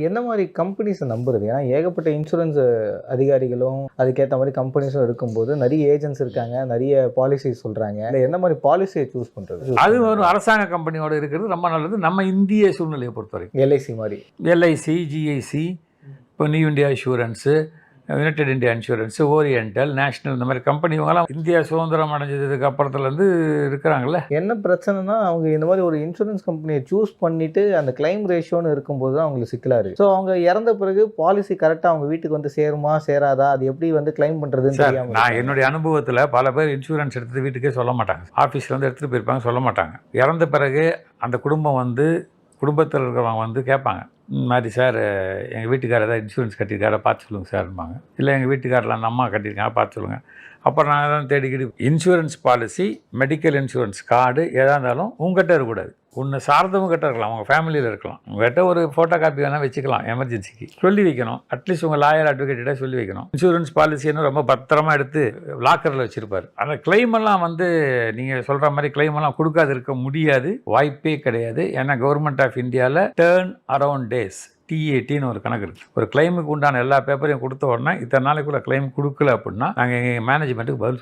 என்ன மாரி கம்பெனிஸ நம்புறது? ஏன்னா ஏகப்பட்ட இன்சூரன்ஸ் அதிகாரிகளும், அதுக்கேத்த மாரி கம்பெனிஸும் இருக்கும்போது, நெறைய ஏஜென்ட்ஸ் இருக்காங்க. நெறைய பாலிசிஸ் சொல்றாங்க. இல்ல எந்த மாரி பாலிசிய சூஸ் பண்றது? அது ஒரு அரசாங்க கம்பெனியோட இருக்கிறது ரொம்ப நல்லது. நம்ம இந்திய சூழ்நிலையை பொறுத்தவரைக்கும். எல்ஐசி மாரி. எல்ஐசி, ஜிஐசி, இப்போ new India insurance, United India insurance, oriental, national இந்த மாதிரி கம்பெனி இவங்கெல்லாம் இந்தியா சுதந்திரம் அடைஞ்சதுக்கு அப்புறத்துலேருந்து இருக்கிறாங்கல்ல. என்ன பிரச்சனைன்னா, அவங்க இந்த மாரி ஒரு இன்சூரன்ஸ் கம்பெனிய சூஸ் பண்ணிட்டு, அந்த கிளைம் ரேஷியோன்னு இருக்கும்போது தான் அவங்களுக்கு சிக்கலா இருக்கு. ஸோ அவங்க இறந்த பிறகு பாலிசி கரெக்ட்டா அவங்க வீட்டுக்கு வந்து சேருமா? சேராதா? அது எப்படி வந்து கிளைம் பண்றதுன்னு சார், தெரியாம நான் இருக்காங்க. என்னுடைய அனுபவத்தில் பல பேர் இன்சூரன்ஸ் எடுத்து வீட்டுக்கே சொல்ல மாட்டாங்க. ஆஃபீஸ்லேருந்து எடுத்துகிட்டு போயிருப்பாங்க, சொல்ல மாட்டாங்க. இறந்த பிறகு அந்த குடும்பம் வந்து குடும்பத்தில் இருக்கிறவங்க வந்து கேட்பாங்க. இந்த மாதிரி சார், எங்கள் வீட்டுக்காரர் ஏதாவது இன்சூரன்ஸ் கட்டியிருக்காரா பார்த்து சொல்லுங்கள் சார்பாங்க. இல்லை எங்கள் வீட்டுக்காரில் அந்த அம்மா கட்டியிருக்காங்க பார்த்து சொல்லுங்கள். அப்புறம் நான் தான் தேடிக்கிட்டு insurance policy, medical insurance card எதாக இருந்தாலும் உங்கள்கிட்ட இருக்கக்கூடாது. உன்னை சார்ந்தவங்க கிட்ட இருக்கலாம், உங்கள் ஃபேமிலியில் இருக்கலாம். உங்கள்கிட்ட ஒரு ஃபோட்டோ காப்பி வேணால் வச்சுக்கலாம், எமர்ஜென்சிக்கு சொல்லி வைக்கணும். அட்லீஸ்ட் உங்கள் லாயர் அட்வொகேட்டிட்ட சொல்லி வைக்கணும். இன்சூரன்ஸ் பாலிசின்னு ரொம்ப பத்திரமா எடுத்து லாக்கரில் வச்சுருப்பார். அந்த கிளைமெல்லாம் வந்து நீங்கள் சொல்கிற மாதிரி கிளைமெல்லாம் கொடுக்காது இருக்க முடியாது, வாய்ப்பே கிடையாது. ஏன்னா கவர்மெண்ட் ஆஃப் இந்தியாவில் டேர்ன் அரவுண்ட் டேஸ் T80ன்னு ஒரு கணக்கு இருக்குது. ஒரு கிளைமுக்கு உண்டான எல்லா பேப்பரையும் கொடுத்த உடனே இத்தனை நாளைக்குள்ள கிளைம் கொடுக்கல அப்படின்னா நாங்கள் எங்கள் மேனேஜ்மெண்ட்டுக்கு பதில் சொல்லுவோம்.